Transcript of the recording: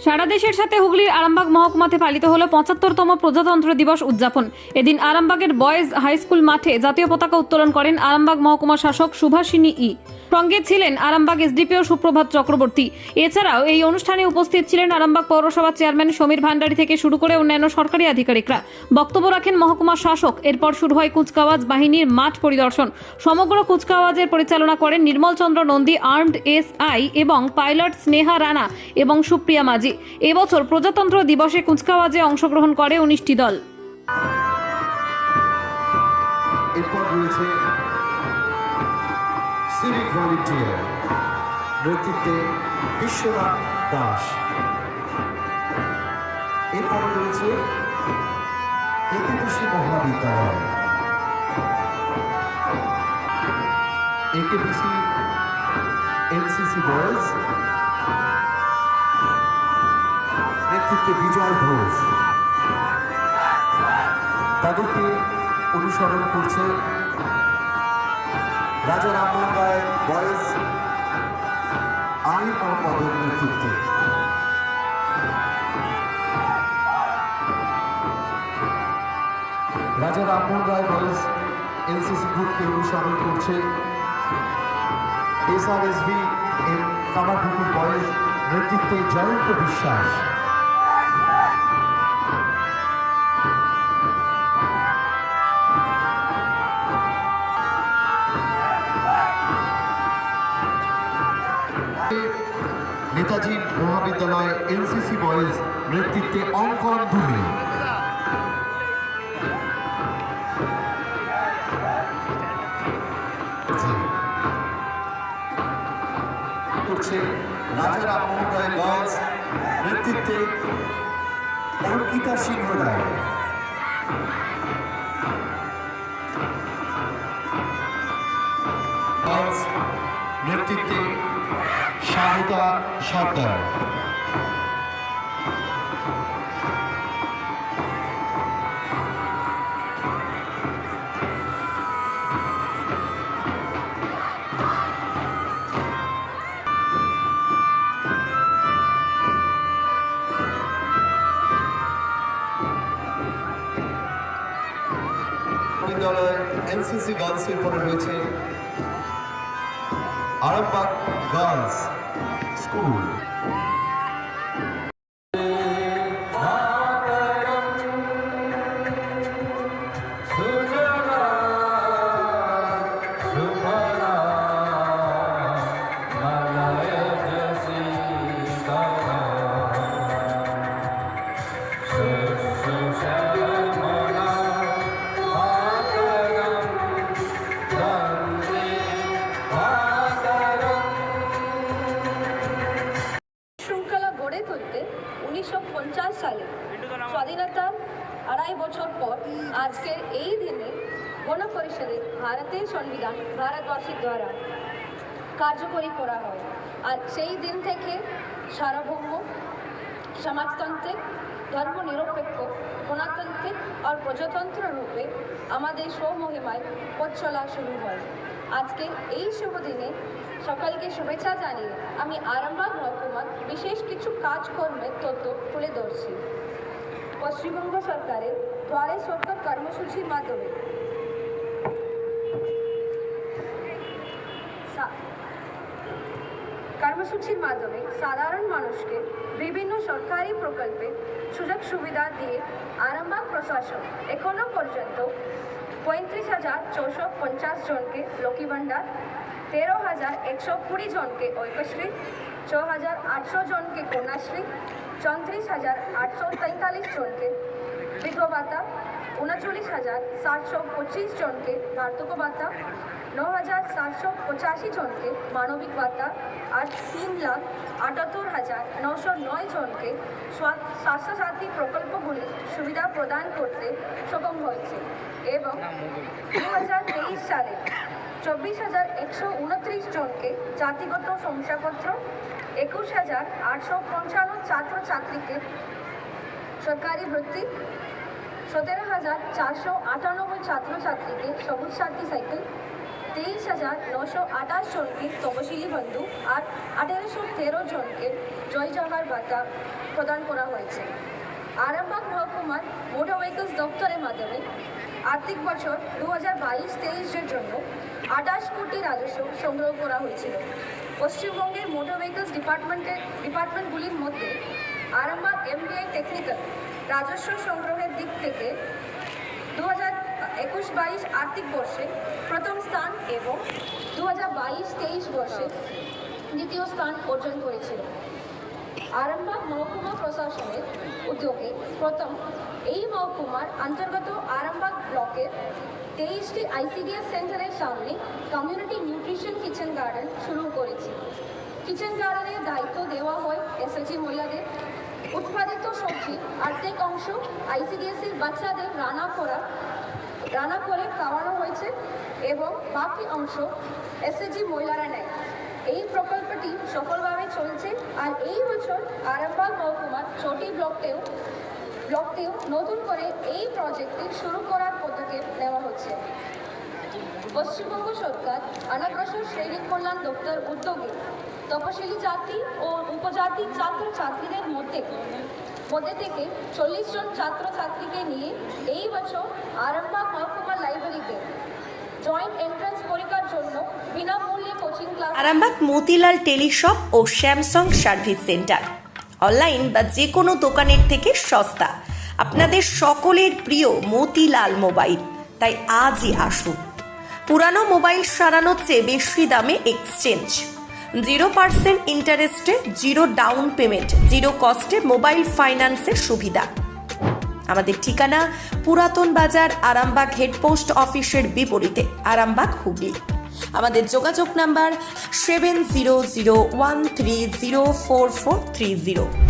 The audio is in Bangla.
সারা দেশের সাথে হুগলির আরামবাগ মহকুমাতে পালিত হলো ৭৫তম প্রজাতন্ত্র দিবস উদযাপন। এদিন আরামবাগের বয়েজ হাই স্কুল মাঠে জাতীয় পতাকা উত্তোলন করেন আরামবাগ মহকুমা শাসক সুভাষিনী ই। সঙ্গে ছিলেন আরামবাগ এসডিপিও সুপ্রভাত চক্রবর্তী। এছাড়াও এই অনুষ্ঠানে উপস্থিত ছিলেন আরামবাগ পৌরসভার চেয়ারম্যান সমীর ভান্ডারী থেকে শুরু করে অন্যান্য সরকারি আধিকারিকরা। বক্তব্য রাখেন মহকুমা শাসক। এরপর শুরু হয় কুচকাওয়াজ বাহিনীর মাঠ পরিদর্শন। সমগ্র কুচকাওয়াজের পরিচালনা করেন নির্মল চন্দ্র নন্দী, আর্মড এসআই এবং পাইলট স্নেহা রানা এবং সুপ্রিয়া মাঝি। এবছর প্রজাতন্ত্র দিবসে কুচকাওয়াজে অংশগ্রহণ করে ১৯টি দল। এরপর রয়েছে সিভিক ভলেন্টিয়ার, নেতৃত্বে বিশ্বনাথ দাস। এরপর রয়েছে একেবিসি মহাবিদ্যালয়, একেবিসি এনসিসি বয়েজ, নেতৃত্বে বিজয় ঘোষ। তাদেরকে অনুসরণ করছে রাজা রামমোহন রায় বয়েজ আইন ও পদের নেতৃত্বে। রাজা রামমোহন রায় বয়েজ এনসিসি গ্রুপকে অনুসরণ করছে এসআরএসবি এর কামারপুকুর বয়েজ নেতৃত্বে জয়ন্ত বিশ্বাস। নেতাজি মহাবিদ্যালয় এনসিসি বয়েজ নেতৃত্বে অঙ্কন ধুলি। করছে রাজা রামমোহন রায় বয়েজ নেতৃত্বে অর্পিতা সিংহ রায়। নেতৃত্বে শারদা সর্দার। বিদ্যালয় এনসিসি গার্লসের পরে রয়েছে আরামবাগ গার্লস স্কুল। সালে স্বাধীনতার ২৫ বছর পর আজকের এই দিনে গণপরিষদে ভারতের সংবিধান ভারতবাসীর দ্বারা কার্যকরী করা হয়। আর সেই দিন থেকে সার্বভৌম, সমাজতান্ত্রিক, ধর্মনিরপেক্ষ, গণতান্ত্রিক আর প্রজাতন্ত্র রূপে আমাদের স্বমহিমায় পথ চলা শুরু হয়। আজকে এই শুভ দিনে সকলকে শুভেচ্ছা জানিয়ে আমি আরামবাগ মহকুমার বিশেষ কিছু কাজকর্মের তথ্য তুলে ধরছি। পশ্চিমবঙ্গ সরকারের দ্বারে সরকার কর্মসূচির মাধ্যমে সাধারণ মানুষকে বিভিন্ন সরকারি প্রকল্পে সুযোগ সুবিধা দিয়ে আরামবাগ প্রশাসন এখনো পর্যন্ত ৩৫,৪৫০ জনকে লক্ষ্মী ভাণ্ডার, ১৩,১২০ জনকে ঐক্যশ্রী, ৬,৮০০ জনকে কন্যাশ্রী, ৩৪,৮৪৩ জনকে বিধবা ভাতা, ৩৯,৭২৫ জনকে বার্ধক্য ভাতা, ৯,৭৮৫ জনকে মানবিক ভাতা আর ৩,৭৮,৯০৯ জনকে স্বাস্থ্যসাথী প্রকল্পগুলি সুবিধা প্রদান করতে সক্ষম হয়েছে। এবং ২০২৩ সালে ২৪,১২৯ জনকে জাতিগত শংসাপত্র, ২১,৮৫৫ ছাত্রছাত্রীকে সরকারি ভর্তি, ১৭,৪৯৮ ছাত্রছাত্রীকে সবুজ সাথী সাইকেল, 23,928 জনকে তপশিলি বন্ধু আর 1813 জনকে জয় জওয়াহর বার্তা প্রদান করা হয়েছে। আরামবাগ মহকুমার মোটর ভেহিকলস দপ্তরের মাধ্যমে আর্থিক বছর 2022-23-এর জন্য 28 কোটি রাজস্ব সংগ্রহ করা হয়েছিল। পশ্চিমবঙ্গের মোটর ভেহিকলস ডিপার্টমেন্টগুলির মধ্যে আরামবাগ MBI টেকনিক্যাল রাজস্ব সংগ্রহের দিক থেকে 2021-22 আর্থিক বর্ষে প্রথম স্থান এবং 2022-23 বর্ষে দ্বিতীয় স্থান অর্জন করেছিল। আরামবাগ মহকুমা প্রশাসনের উদ্যোগে প্রথম এই মহকুমার অন্তর্গত আরামবাগ ব্লকের 23টি ICDS সেন্টারের সামনে কমিউনিটি নিউট্রিশন কিচেন গার্ডেন শুরু করেছে। কিচেন গার্ডেনের দায়িত্ব দেওয়া হয় SHG মহিলাদের। উৎপাদিত সবজি অর্ধেক অংশ ICDS-এর বাচ্চাদের রান্না করে খাওয়ানো হয়েছে এবং বাকি অংশ SHG মহিলারা নেয়। এই প্রকল্পটি সফলভাবে চলছে আর এই বছর আরামবাগ মহকুমার 6টি ব্লকতেও নতুন করে এই প্রজেক্টটি শুরু করার পদক্ষেপ নেওয়া হচ্ছে। পশ্চিমবঙ্গ সরকার অনগ্রসর শ্রেণী কল্যাণ দপ্তর উদ্যোগে তপশিলি জাতি ও উপজাতি ছাত্রছাত্রীদের মধ্যে থেকে 40 জন ছাত্রছাত্রীকে নিয়ে এই বছর আরামবাগ মহকুমা লাইব্রেরিতে জয়েন্ট এন্ট্রান্স পরীক্ষার জন্য বিনামূল্যে coaching class. Arambagh Motilal teleshop ও স্যামসাং সার্ভিস সেন্টার অনলাইন বা যে কোনো দোকানের থেকে সস্তা। আপনাদের সকলের প্রিয় মতিলাল মোবাইল, তাই আজই আসুন। পুরানো মোবাইল সারানোর চেয়ে বেশি দামে এক্সচেঞ্জ, 0% ইন্টারেস্টে, 0 ডাউন পেমেন্ট, 0 কস্টে মোবাইল ফাইন্যান্সের সুবিধা। আমাদের ঠিকানা পুরাতন বাজার, আরামবাগ হেডপোস্ট অফিসের বিপরীতে, আরামবাগ, হুগলি। আমাদের যোগাযোগ নাম্বার 7001304430।